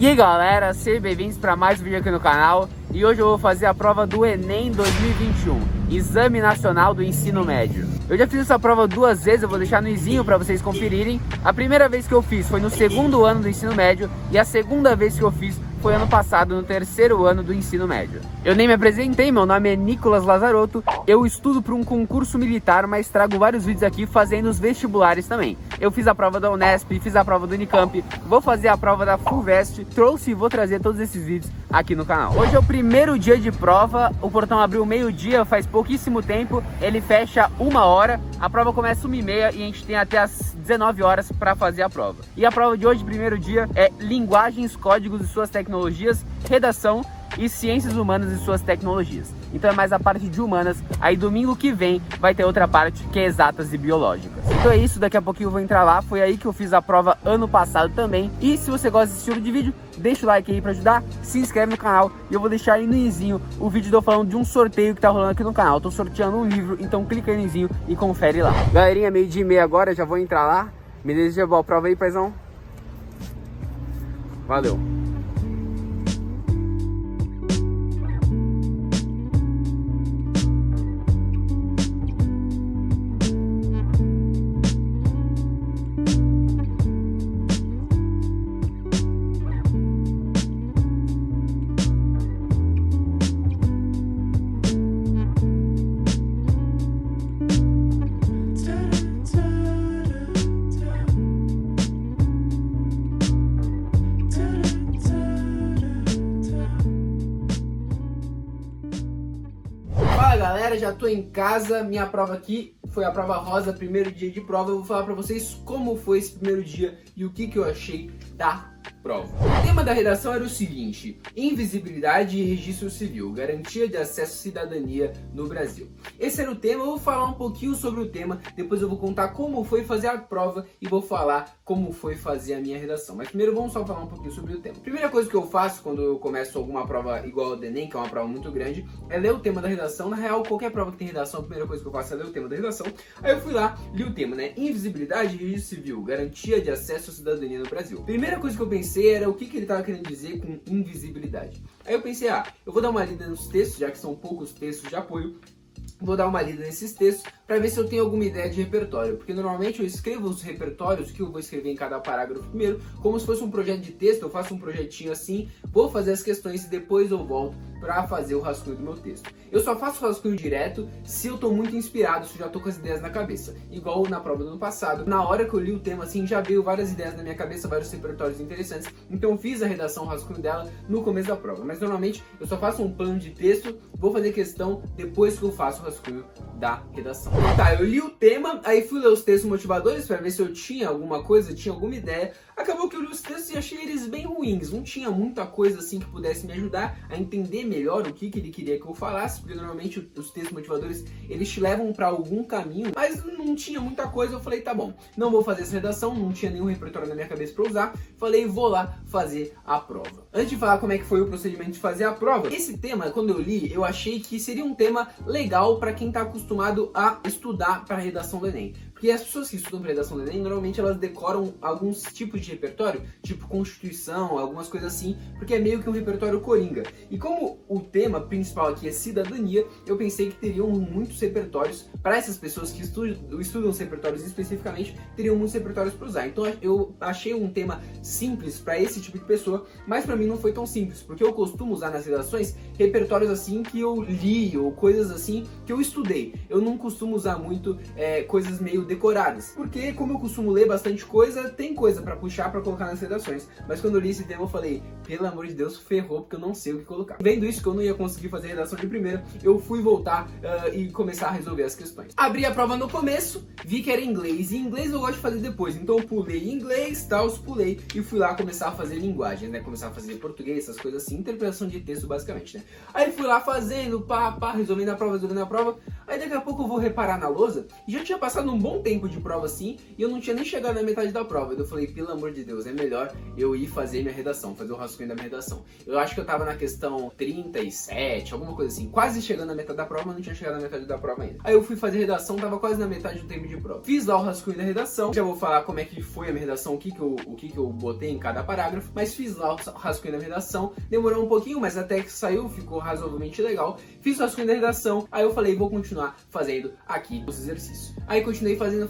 E aí galera, sejam bem-vindos para mais um vídeo aqui no canal. E hoje eu vou fazer a prova do Enem 2021, Exame Nacional do Ensino Médio. Eu já fiz essa prova 2 vezes, eu vou deixar no izinho para vocês conferirem. A primeira vez que eu fiz foi no segundo ano do ensino médio e a segunda vez que eu fiz foi ano passado, no terceiro ano do ensino médio. Eu nem me apresentei, meu nome é Nicolas Lazarotto, eu estudo para um concurso militar, mas trago vários vídeos aqui fazendo os vestibulares também. Eu fiz a prova da Unesp, fiz a prova do Unicamp, vou fazer a prova da FUVEST, trouxe e vou trazer todos esses vídeos aqui no canal. Hoje é o primeiro dia de prova, o portão abriu meio-dia, faz pouquíssimo tempo, ele fecha 1h, a prova começa 1h30 e a gente tem até as 19 horas para fazer a prova. E a prova de hoje, primeiro dia, é linguagens, códigos e suas tecnologias, redação e ciências humanas e suas tecnologias. Então é mais a parte de humanas. Aí domingo que vem vai ter outra parte que é exatas e biológicas. Então é isso, daqui a pouquinho eu vou entrar lá. Foi aí que eu fiz a prova ano passado também. E se você gosta desse estilo de vídeo, deixa o like aí pra ajudar, se inscreve no canal. E eu vou deixar aí no izinho o vídeo de eu falando de um sorteio que tá rolando aqui no canal. Eu tô sorteando um livro, então clica aí no izinho e confere lá. Galerinha, 12h30 agora, já vou entrar lá. Me deseja boa prova aí, paizão. Valeu. Fala galera, já tô em casa, minha prova aqui foi a prova rosa, primeiro dia de prova. Eu vou falar pra vocês como foi esse primeiro dia e o que eu achei da prova. O tema da redação era o seguinte: invisibilidade e registro civil, garantia de acesso à cidadania no Brasil. Esse era o tema, eu vou falar um pouquinho sobre o tema, depois eu vou contar como foi fazer a prova e vou falar como foi fazer a minha redação. Mas primeiro vamos só falar um pouquinho sobre o tema. Primeira coisa que eu faço quando eu começo alguma prova igual ao do Enem, que é uma prova muito grande, é ler o tema da redação. Na real, qualquer prova que tem redação, a primeira coisa que eu faço é ler o tema da redação. Aí eu fui lá, li o tema, né? Invisibilidade e registro civil, garantia de acesso à cidadania no Brasil. Primeira coisa que eu pensei era o que ele estava querendo dizer com invisibilidade. Aí eu pensei, eu vou dar uma lida nos textos, já que são poucos textos de apoio. Vou dar uma lida nesses textos para ver se eu tenho alguma ideia de repertório, porque normalmente eu escrevo os repertórios que eu vou escrever em cada parágrafo primeiro, como se fosse um projeto de texto. Eu faço um projetinho assim, vou fazer as questões e depois eu volto para fazer o rascunho do meu texto. Eu só faço o rascunho direto se eu estou muito inspirado, se eu já estou com as ideias na cabeça, igual na prova do ano passado. Na hora que eu li o tema assim, já veio várias ideias na minha cabeça, vários repertórios interessantes, então eu fiz a redação, o rascunho dela no começo da prova. Mas normalmente eu só faço um plano de texto, vou fazer questão depois que eu faço o rascunho da redação. Tá, eu li o tema, aí fui ler os textos motivadores para ver se eu tinha alguma coisa, tinha alguma ideia. Acabou que eu li os textos e achei eles bem ruins, não tinha muita coisa assim que pudesse me ajudar a entender melhor o que ele queria que eu falasse, porque normalmente os textos motivadores eles te levam para algum caminho, mas não tinha muita coisa. Eu falei, tá bom, não vou fazer essa redação, não tinha nenhum repertório na minha cabeça para usar, falei, vou lá fazer a prova. Antes de falar como é que foi o procedimento de fazer a prova, esse tema, quando eu li, eu achei que seria um tema legal para quem está acostumado a estudar para a redação do Enem. Porque as pessoas que estudam para redação do Enem, normalmente elas decoram alguns tipos de repertório, tipo Constituição, algumas coisas assim, porque é meio que um repertório coringa. E como o tema principal aqui é cidadania, eu pensei que teriam muitos repertórios para essas pessoas que estudam os repertórios especificamente, teriam muitos repertórios para usar. Então eu achei um tema simples para esse tipo de pessoa, mas para mim não foi tão simples, porque eu costumo usar nas redações repertórios assim que eu li, ou coisas assim que eu estudei. Eu não costumo usar muito coisas meio decoradas, porque como eu costumo ler bastante coisa, tem coisa pra puxar pra colocar nas redações. Mas quando eu li esse tema eu falei, pelo amor de Deus, ferrou, porque eu não sei o que colocar. Vendo isso, que eu não ia conseguir fazer a redação de primeira, eu fui voltar e começar a resolver as questões. Abri a prova no começo, vi que era inglês, e inglês eu gosto de fazer depois, então eu pulei inglês, pulei e fui lá começar a fazer linguagem, né, começar a fazer português, essas coisas assim, interpretação de texto basicamente, né. Aí fui lá fazendo, resolvendo a prova, Aí daqui a pouco eu vou reparar na lousa e já tinha passado um bom tempo de prova assim e eu não tinha nem chegado na metade da prova. Eu falei, pelo amor de Deus, é melhor eu ir fazer minha redação, fazer o rascunho da minha redação. Eu acho que eu tava na questão 37, alguma coisa assim, quase chegando na metade da prova, mas não tinha chegado na metade da prova ainda. Aí eu fui fazer redação, tava quase na metade do tempo de prova. Fiz lá o rascunho da redação, já vou falar como é que foi a minha redação, o que que eu botei em cada parágrafo, mas fiz lá o rascunho da redação, demorou um pouquinho, mas até que saiu, ficou razoavelmente legal. Fiz o rascunho da redação, aí eu falei, vou continuar fazendo aqui os exercícios. Aí continuei fazendo.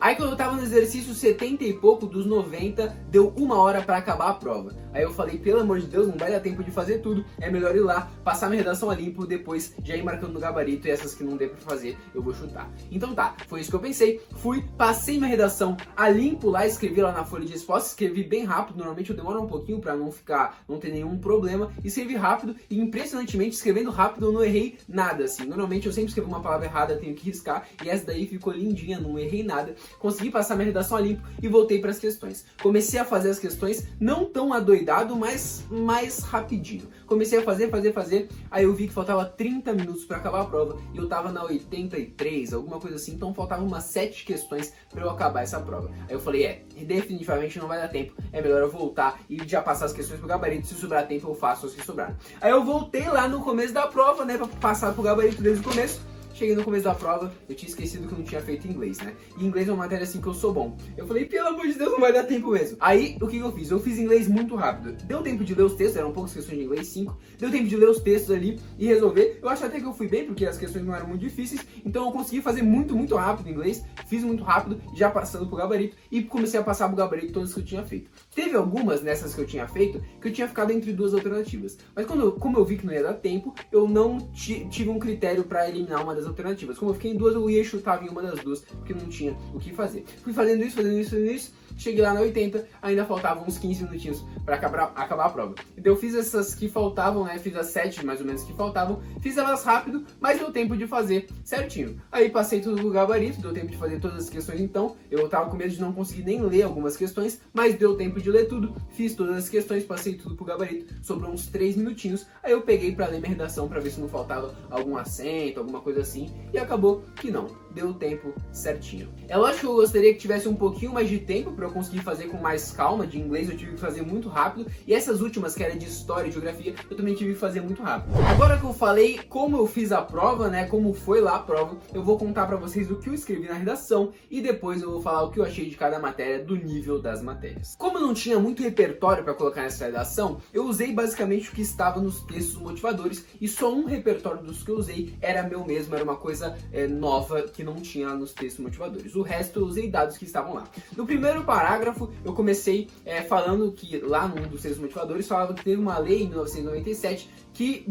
Aí quando eu tava no exercício 70 e pouco dos 90, deu 1 hora pra acabar a prova. Aí eu falei, pelo amor de Deus, não vai dar tempo de fazer tudo, é melhor ir lá, passar minha redação a limpo, depois já ir marcando no gabarito e essas que não der pra fazer, eu vou chutar. Então tá, foi isso que eu pensei, fui, passei minha redação a limpo lá, escrevi lá na folha de resposta, escrevi bem rápido, normalmente eu demoro um pouquinho pra não ter nenhum problema, escrevi rápido e impressionantemente, escrevendo rápido eu não errei nada, assim. Normalmente eu sempre escrevo uma palavra errada, tenho que riscar, e essa daí ficou lindinha, não errei nada. Consegui passar minha redação a limpo e voltei para as questões. Comecei a fazer as questões, não tão adoidado, mas mais rapidinho. Comecei a fazer, aí eu vi que faltava 30 minutos para acabar a prova, e eu tava na 83, alguma coisa assim, então faltavam umas 7 questões para eu acabar essa prova. Aí eu falei, definitivamente não vai dar tempo, é melhor eu voltar e já passar as questões pro gabarito, se sobrar tempo eu faço as que sobraram. Aí eu voltei lá no começo da prova, né, pra passar pro gabarito desde o começo. Cheguei no começo da prova, eu tinha esquecido que eu não tinha feito inglês, né? E inglês é uma matéria assim que eu sou bom. Eu falei, pelo amor de Deus, não vai dar tempo mesmo. Aí, o que eu fiz? Eu fiz inglês muito rápido. Deu tempo de ler os textos, eram poucas questões de inglês, 5. Deu tempo de ler os textos ali e resolver. Eu acho até que eu fui bem, porque as questões não eram muito difíceis. Então eu consegui fazer muito rápido inglês. Fiz muito rápido, já passando pro gabarito. E comecei a passar pro gabarito todas que eu tinha feito. Teve algumas nessas que eu tinha feito, que eu tinha ficado entre duas alternativas. Mas como eu vi que não ia dar tempo, eu não tive um critério pra eliminar uma das alternativas. Como eu fiquei em duas, eu ia chutar em uma das duas, porque não tinha o que fazer. Fui fazendo isso, cheguei lá na 80, ainda faltavam uns 15 minutinhos para acabar a prova. Então eu fiz essas que faltavam, né, fiz as 7 mais ou menos que faltavam, fiz elas rápido, mas deu tempo de fazer certinho. Aí passei tudo no gabarito, deu tempo de fazer todas as questões então, eu tava com medo de não conseguir nem ler algumas questões, mas deu tempo de ler tudo, fiz todas as questões, passei tudo pro gabarito, sobrou uns 3 minutinhos, aí eu peguei para ler minha redação para ver se não faltava algum acento, alguma coisa assim, e acabou que não, deu o tempo certinho. É lógico que eu gostaria que tivesse um pouquinho mais de tempo para eu conseguir fazer com mais calma. De inglês eu tive que fazer muito rápido, e essas últimas que era de história e geografia eu também tive que fazer muito rápido. Agora que eu falei como eu fiz a prova, né, como foi lá a prova, eu vou contar para vocês o que eu escrevi na redação e depois eu vou falar o que eu achei de cada matéria, do nível das matérias. Como eu não tinha muito repertório para colocar nessa redação, eu usei basicamente o que estava nos textos motivadores, e só um repertório dos que eu usei era meu mesmo, era uma coisa nova que não tinha nos textos motivadores. O resto eu usei dados que estavam lá. No primeiro parágrafo eu comecei falando que lá num dos textos motivadores falava que teve uma lei em 1997 que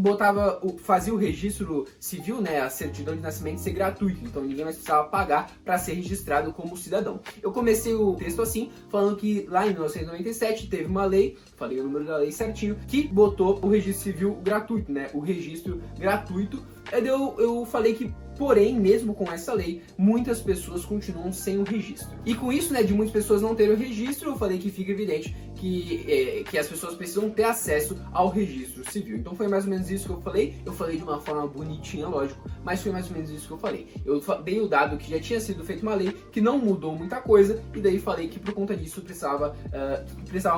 fazia o registro civil, né, a certidão de nascimento ser gratuito, então ninguém mais precisava pagar para ser registrado como cidadão. Eu comecei o texto assim, falando que lá em 1997 teve uma lei, falei o número da lei certinho, que botou o registro civil gratuito, né, o registro gratuito. Eu falei que, porém, mesmo com essa lei, muitas pessoas continuam sem o registro. E com isso, né, de muitas pessoas não terem o registro, eu falei que fica evidente que as pessoas precisam ter acesso ao registro civil. Então foi mais ou menos isso que eu falei de uma forma bonitinha, lógico, mas foi mais ou menos isso que eu falei. Eu dei o dado que já tinha sido feita uma lei, que não mudou muita coisa, e daí falei que por conta disso precisava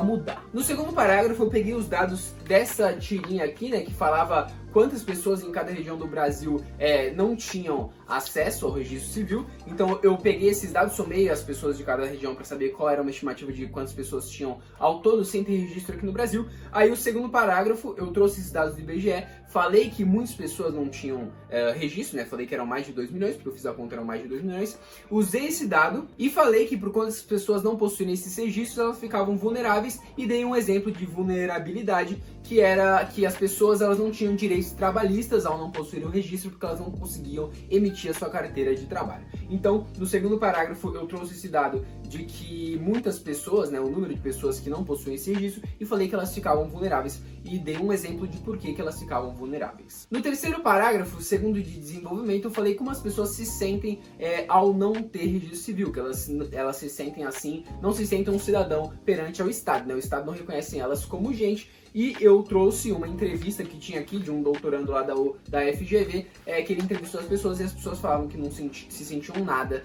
mudar. No segundo parágrafo eu peguei os dados dessa tirinha aqui, né, que falava quantas pessoas em cada região do Brasil não tinham acesso ao registro civil. Então eu peguei esses dados, somei as pessoas de cada região para saber qual era uma estimativa de quantas pessoas tinham ao todo sem ter registro aqui no Brasil. Aí o segundo parágrafo eu trouxe esses dados do IBGE, falei que muitas pessoas não tinham registro, né? Falei que eram mais de 2 milhões, porque eu fiz a conta, eram mais de 2 milhões. Usei esse dado e falei que por conta das pessoas não possuírem esses registros, elas ficavam vulneráveis, e dei um exemplo de vulnerabilidade, que era que as pessoas elas não tinham direitos trabalhistas ao não possuírem o registro, porque elas não conseguiam emitir a sua carteira de trabalho. Então, no segundo parágrafo, eu trouxe esse dado de que muitas pessoas, né, o número de pessoas que não não possuem esse registro e falei que elas ficavam vulneráveis e dei um exemplo de por que elas ficavam vulneráveis. No terceiro parágrafo, segundo de desenvolvimento, eu falei como as pessoas se sentem ao não ter registro civil, que elas se sentem assim, não se sentem um cidadão perante ao Estado, né? O Estado não reconhece elas como gente. E eu trouxe uma entrevista que tinha aqui de um doutorando lá da FGV, que ele entrevistou as pessoas e as pessoas falavam que não se sentiam nada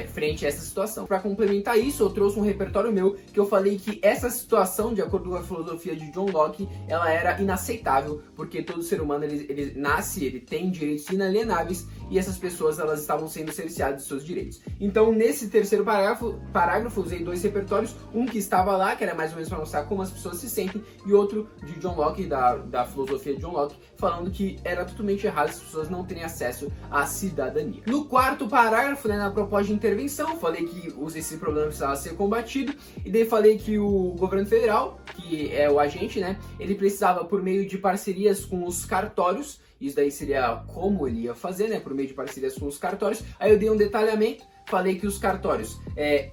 frente a essa situação. Para complementar isso, eu trouxe um repertório meu que eu falei que essa situação, de acordo com a filosofia de John Locke, ela era inaceitável, porque todo ser humano ele nasce, ele tem direitos inalienáveis e essas pessoas elas estavam sendo cerceadas de seus direitos. Então, nesse terceiro parágrafo eu usei dois repertórios, um que estava lá, que era mais ou menos para mostrar como as pessoas se sentem, e outro de John Locke, da filosofia de John Locke, falando que era totalmente errado as pessoas não terem acesso à cidadania. No quarto parágrafo, né, na proposta de intervenção, falei que esse problema precisava ser combatido, e daí falei que o governo federal, que é o agente, né, ele precisava, por meio de parcerias com os cartórios, isso daí seria como ele ia fazer, né, por meio de parcerias com os cartórios. Aí eu dei um detalhamento, falei que os cartórios,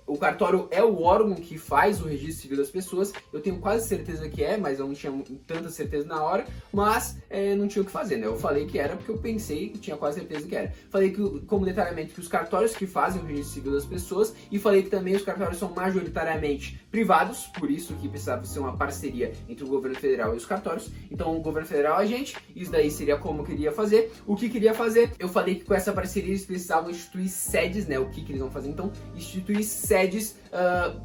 o cartório é o órgão que faz o registro civil das pessoas. Eu tenho quase certeza que mas eu não tinha tanta certeza na hora, mas não tinha o que fazer, né? Eu falei que era porque eu pensei que tinha quase certeza que era. Falei que, como detalhamento, que os cartórios que fazem o registro civil das pessoas, e falei que também os cartórios são majoritariamente privados, por isso que precisava ser uma parceria entre o governo federal e os cartórios. Então o governo federal é a gente, isso daí seria como eu queria fazer. O que queria fazer? Eu falei que com essa parceria eles precisavam instituir sedes, né? O que eles vão fazer? Então, instituir sedes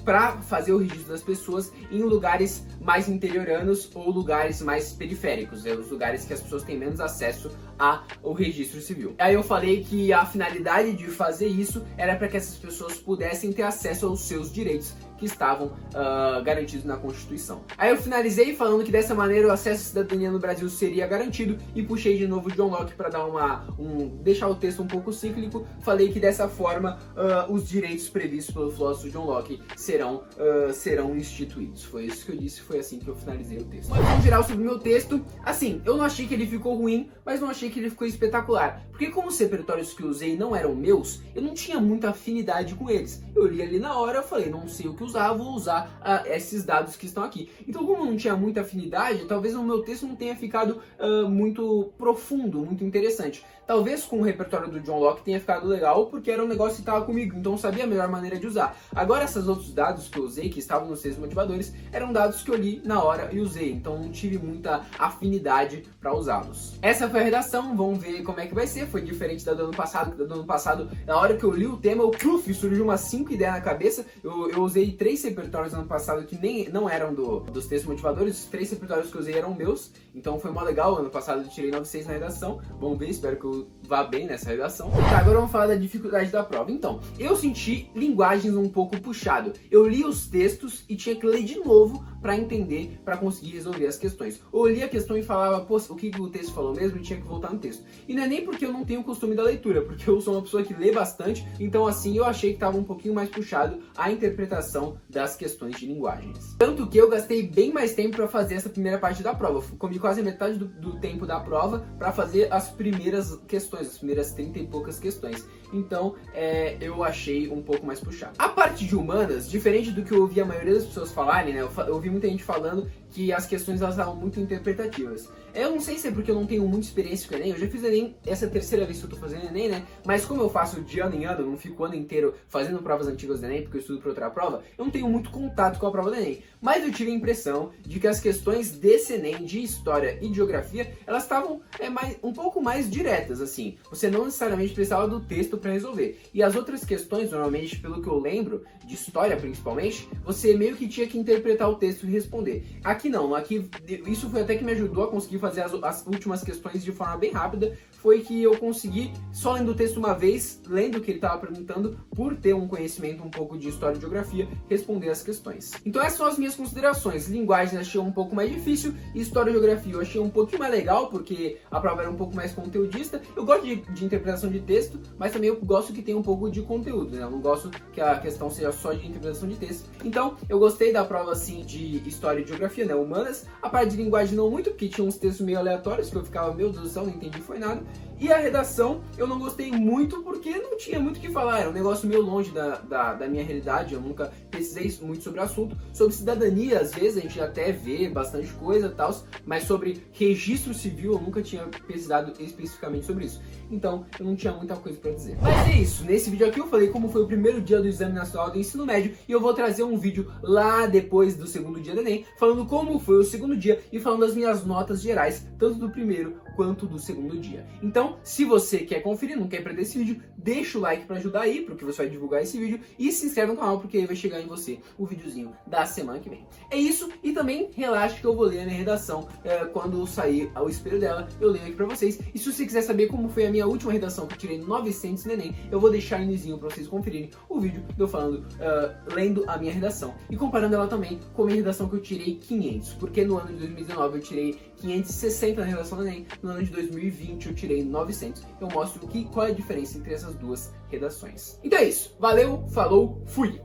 para fazer o registro das pessoas em lugares mais interioranos ou lugares mais periféricos, os lugares que as pessoas têm menos acesso ao registro civil. Aí eu falei que a finalidade de fazer isso era para que essas pessoas pudessem ter acesso aos seus direitos que estavam garantidos na Constituição. Aí eu finalizei falando que dessa maneira o acesso à cidadania no Brasil seria garantido e puxei de novo John Locke para dar deixar o texto um pouco cíclico. Falei que dessa forma os direitos previstos pelo filósofo John Locke serão instituídos. Foi isso que eu disse, foi assim que eu finalizei o texto. Mas, no geral, sobre o meu texto, assim, eu não achei que ele ficou ruim, mas não achei que ele ficou espetacular. Porque como os repertórios que eu usei não eram meus, eu não tinha muita afinidade com eles. Eu li ali na hora, eu falei, não sei o que usar, vou usar esses dados que estão aqui. Então, como eu não tinha muita afinidade, talvez o meu texto não tenha ficado muito profundo, muito interessante. Talvez com o repertório do John Locke tenha ficado legal, porque era um negócio que estava comigo, então eu sabia a melhor maneira de usar. Agora, esses outros dados que eu usei, que estavam nos textos motivadores, eram dados que eu li na hora e usei, então não tive muita afinidade para usá-los. Essa foi a redação, vamos ver como é que vai ser. Foi diferente da do ano passado, que da do ano passado, na hora que eu li o tema, surgiu umas 5 ideias na cabeça. Eu usei 3 repertórios no ano passado que não eram dos textos motivadores, os 3 repertórios que eu usei eram meus, então foi mó legal. Ano passado eu tirei 9,6 na redação, vamos ver, espero que eu vá bem nessa redação. Tá, agora vamos falar da dificuldade da prova. Então, eu senti linguagens um pouco puxado. Eu li os textos e tinha que ler de novo para entender, para conseguir resolver as questões. Ou eu li a questão e falava, pô, o que o texto falou mesmo, e tinha que voltar no texto. E não é nem porque eu não tenho o costume da leitura, porque eu sou uma pessoa que lê bastante, então assim eu achei que estava um pouquinho mais puxado a interpretação das questões de linguagens. Tanto que eu gastei bem mais tempo para fazer essa primeira parte da prova. Eu comi quase metade do tempo da prova para fazer as primeiras questões, as primeiras 30 e poucas questões. Então, eu achei um pouco mais puxado. A parte de humanas, diferente do que eu ouvi a maioria das pessoas falarem, né? Eu ouvi muita gente falando que as questões elas estavam muito interpretativas. Eu não sei se é porque eu não tenho muita experiência com o Enem, eu já fiz Enem, essa é a terceira vez que eu tô fazendo Enem, né? Mas como eu faço de ano em ano, eu não fico o ano inteiro fazendo provas antigas do Enem, porque eu estudo para outra prova, eu não tenho muito contato com a prova do Enem. Mas eu tive a impressão de que as questões desse Enem, de História e de Geografia, elas estavam um pouco mais diretas, assim. Você não necessariamente precisava do texto para resolver. E as outras questões, normalmente, pelo que eu lembro, de História principalmente, você meio que tinha que interpretar o texto e responder. Aqui não, aqui isso foi até que me ajudou a conseguir fazer as últimas questões de forma bem rápida, foi que eu consegui, só lendo o texto uma vez, lendo o que ele estava perguntando, por ter um conhecimento um pouco de História e Geografia, responder as questões. Então essas são as minhas considerações. Linguagem eu achei um pouco mais difícil, e História e Geografia eu achei um pouquinho mais legal, porque a prova era um pouco mais conteudista. Eu gosto de interpretação de texto, mas também eu gosto que tenha um pouco de conteúdo, né? Eu não gosto que a questão seja só de interpretação de texto. Então, eu gostei da prova, assim, de História e Geografia, né? Humanas. A parte de linguagem não muito, porque tinha uns textos meio aleatórios, que eu ficava, meu Deus do céu, não entendi foi nada. E a redação eu não gostei muito porque não tinha muito o que falar, era um negócio meio longe da minha realidade, eu nunca pesquisei muito sobre o assunto. Sobre cidadania, às vezes a gente até vê bastante coisa e tal, mas sobre registro civil eu nunca tinha pesquisado especificamente sobre isso. Então eu não tinha muita coisa pra dizer. Mas é isso, nesse vídeo aqui eu falei como foi o primeiro dia do Exame Nacional do Ensino Médio e eu vou trazer um vídeo lá depois do segundo dia do Enem, falando como foi o segundo dia e falando das minhas notas gerais, tanto do primeiro quanto do segundo dia. Então, se você quer conferir, não quer perder esse vídeo, deixa o like pra ajudar aí, porque você vai divulgar esse vídeo, e se inscreve no canal, porque aí vai chegar em você o videozinho da semana que vem. É isso, e também relaxa que eu vou ler a minha redação quando sair ao espelho dela, eu leio aqui pra vocês. E se você quiser saber como foi a minha última redação, que eu tirei 900 no Enem, eu vou deixar aí no izinho pra vocês conferirem o vídeo de eu falando, lendo a minha redação, e comparando ela também com a minha redação que eu tirei 500, porque no ano de 2019 eu tirei 560 na redação do Enem, no ano de 2020 eu tirei 900. Eu mostro qual é a diferença entre essas duas redações. Então é isso, valeu, falou, fui!